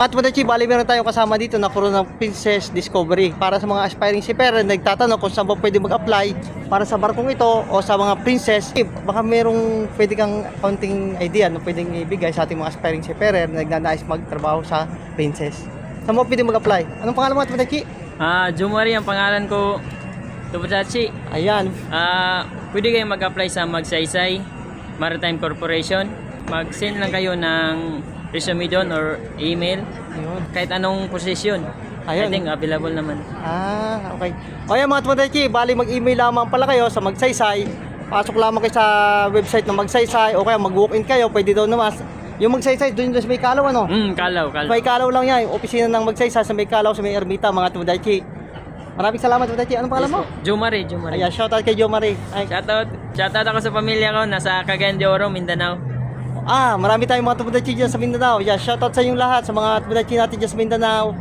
At Madachi, bali meron tayong kasama dito na crew ng Princess Discovery. Para sa mga aspiring seafarer, nagtatanong kung saan ba pwede mag-apply para sa barkong ito o sa mga princess. Baka merong pwede kang konting idea na pwedeng ibigay sa ating mga aspiring seafarer na nagnanais magtrabaho sa princess. Saan mo pwede mag-apply? Anong pangalan mo at Madachi? Jumari ang pangalan ko. Tubasachi. Ayan. Pwede kayong mag-apply sa Magsaysay Maritime Corporation. Mag-send lang kayo ng resume doon or email. Ayun. Kahit anong posisyon. Ayun. I think available naman. Okay. O yan mga Madachi, bali mag-email lamang pala kayo sa Magsaysay. Pasok lamang kayo sa website ng Magsaysay o kaya mag-walk-in kayo, pwede daw naman. Yung Magsaysay, doon sa may Kalaw, ano? Kalaw. May Kalaw lang yan, yung opisina ng Magsaysay sa may Kalaw, sa may Ermita, mga Madachi. Maraming salamat Madachi. Anong pangalan mo? Jumari. Ayan, shoutout kay Jo Marie. Ay, Shoutout ako sa pamilya ko. Nasa Cagayan de Oro, Mindanao. marami tayong mga Madachi dyan sa Mindanao. Ayan, shoutout sa inyong lahat, sa mga Madachi natin dyan sa Mindanao.